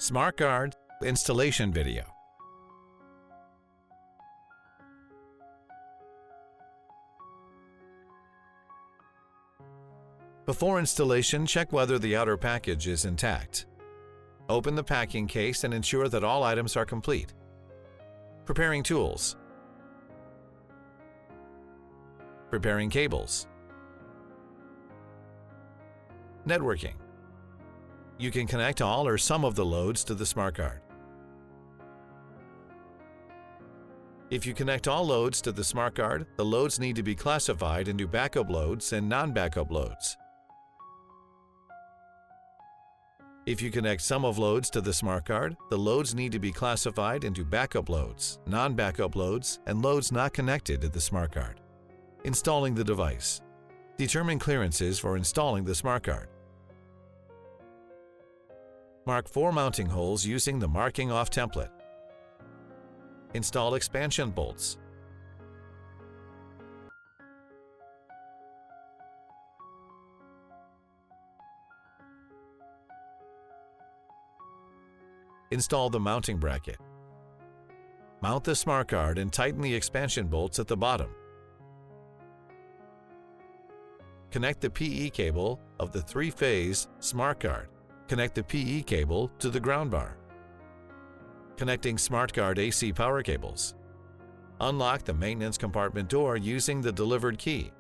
Smart Card installation video. Before installation, check whether the outer package is intact. Open the packing case and ensure that all items are complete. Preparing tools. Preparing cables. Networking. You can connect all or some of the loads to the smart card. If you connect all loads to the smart card, the loads need to be classified into backup loads and non-backup loads. If you connect some of loads to the smart card, the loads need to be classified into backup loads, non-backup loads, and loads not connected to the smart card. Installing the device. Determine clearances for installing the smart card. Mark 4 mounting holes using the marking off template. Install expansion bolts. Install the mounting bracket. Mount the smart card and tighten the expansion bolts at the bottom. Connect the PE cable of the 3-phase smart card. Connect the PE cable to the ground bar. Connecting smart card AC power cables. Unlock the maintenance compartment door using the delivered key.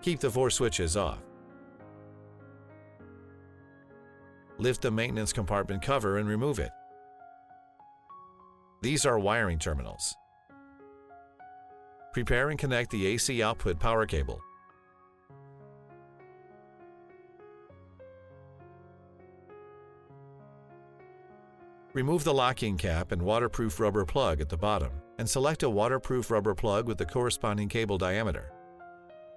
Keep the 4 switches off. Lift the maintenance compartment cover and remove it. These are wiring terminals. Prepare and connect the AC output power cable. Remove the locking cap and waterproof rubber plug at the bottom and select a waterproof rubber plug with the corresponding cable diameter.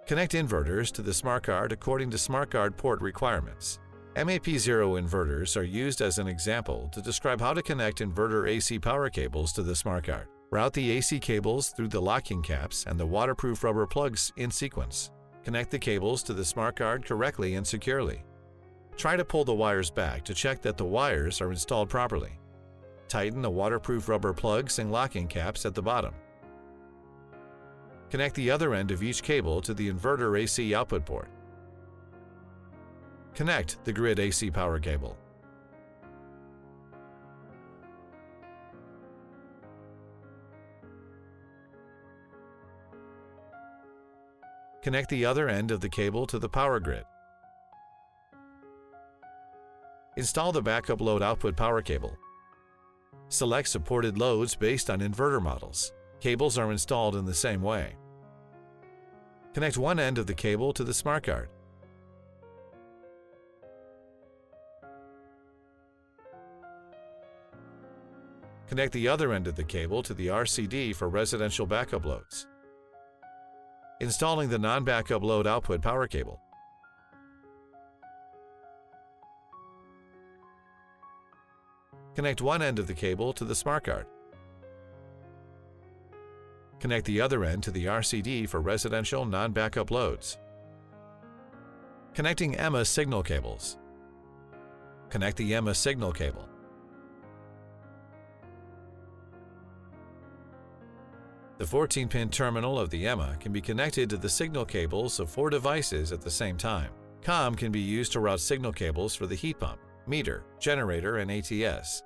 Connect inverters to the smart card according to smart card port requirements. MAP0 inverters are used as an example to describe how to connect inverter AC power cables to the smart card. Route the AC cables through the locking caps and the waterproof rubber plugs in sequence. Connect the cables to the smart card correctly and securely. Try to pull the wires back to check that the wires are installed properly. Tighten the waterproof rubber plugs and locking caps at the bottom. Connect the other end of each cable to the inverter AC output port. Connect the grid AC power cable. Connect the other end of the cable to the power grid. Install the backup load output power cable. Select supported loads based on inverter models. Cables are installed in the same way. Connect one end of the cable to the smart card. Connect the other end of the cable to the RCD for residential backup loads. Installing the non-backup load output power cable. Connect one end of the cable to the smart card. Connect the other end to the RCD for residential non-backup loads. Connecting EMA signal cables. Connect the EMA signal cable. The 14-pin terminal of the EMA can be connected to the signal cables of 4 devices at the same time. COM can be used to route signal cables for the heat pump, meter, generator, and ATS.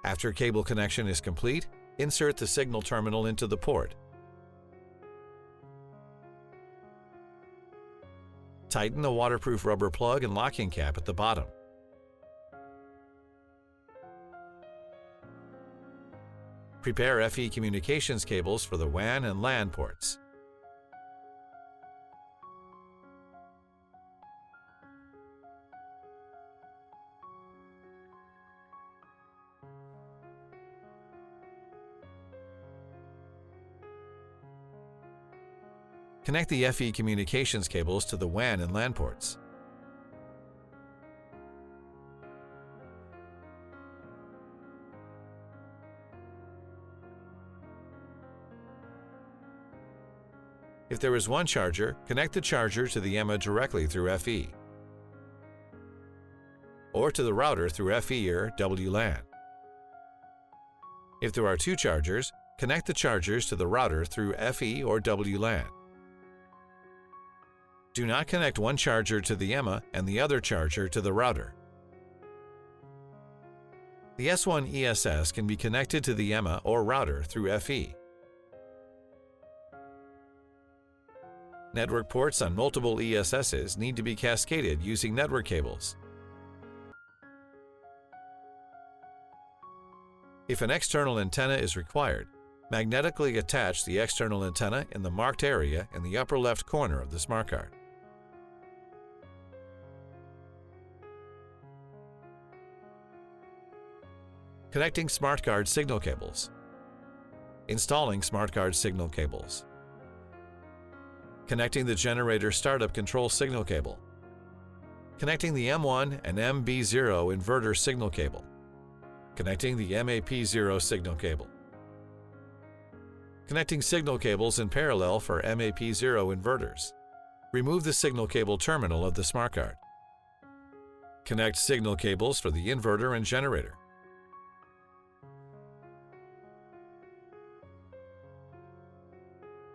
After cable connection is complete, insert the signal terminal into the port. Tighten the waterproof rubber plug and locking cap at the bottom. Prepare FE communications cables for the WAN and LAN ports. Connect the FE communications cables to the WAN and LAN ports. If there is one charger, connect the charger to the EMMA directly through FE, or to the router through FE or WLAN. If there are two chargers, connect the chargers to the router through FE or WLAN. Do not connect one charger to the EMMA and the other charger to the router. The S1 ESS can be connected to the EMMA or router through FE. Network ports on multiple ESSs need to be cascaded using network cables. If an external antenna is required, magnetically attach the external antenna in the marked area in the upper left corner of the smart card. Connecting smart card signal cables. Installing smart card signal cables. Connecting the generator startup control signal cable. Connecting the M1 and MB0 inverter signal cable. Connecting the MAP0 signal cable. Connecting signal cables in parallel for MAP0 inverters. Remove the signal cable terminal of the smart card. Connect signal cables for the inverter and generator.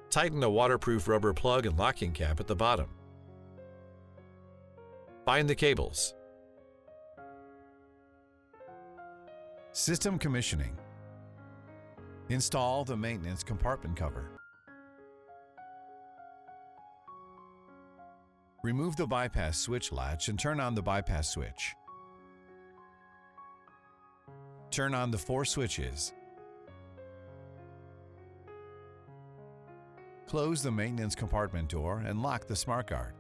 Tighten a waterproof rubber plug and locking cap at the bottom. Bind the cables. System commissioning. Install the maintenance compartment cover. Remove the bypass switch latch and turn on the bypass switch. Turn on the 4 switches. Close the maintenance compartment door and lock the smart card.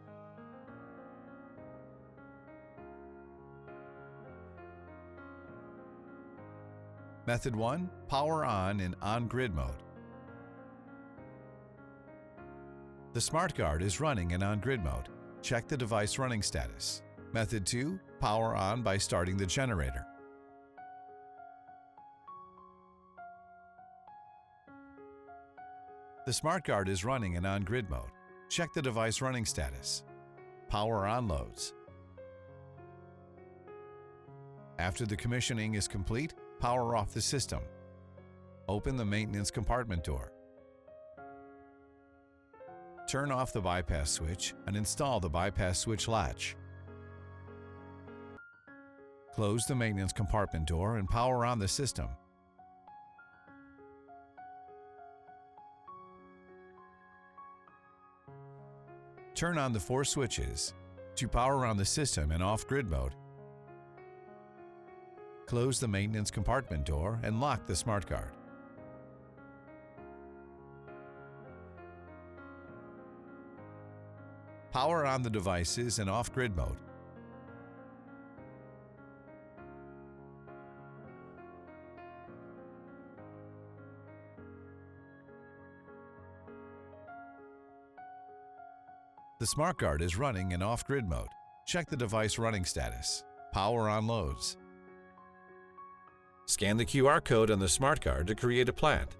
Method 1. Power on in on-grid mode. The smart card is running in on-grid mode. Check the device running status. Method 2. Power on by starting the generator. The smart card is running in on-grid mode. Check the device running status. Power on loads. After the commissioning is complete, power off the system. Open the maintenance compartment door. Turn off the bypass switch and install the bypass switch latch. Close the maintenance compartment door and power on the system. Turn on the 4 switches to power on the system in off-grid mode. Close the maintenance compartment door and lock the smart card. Power on the devices in off-grid mode. The smart card is running in off-grid mode. Check the device running status. Power on loads. Scan the QR code on the smart card to create a plant.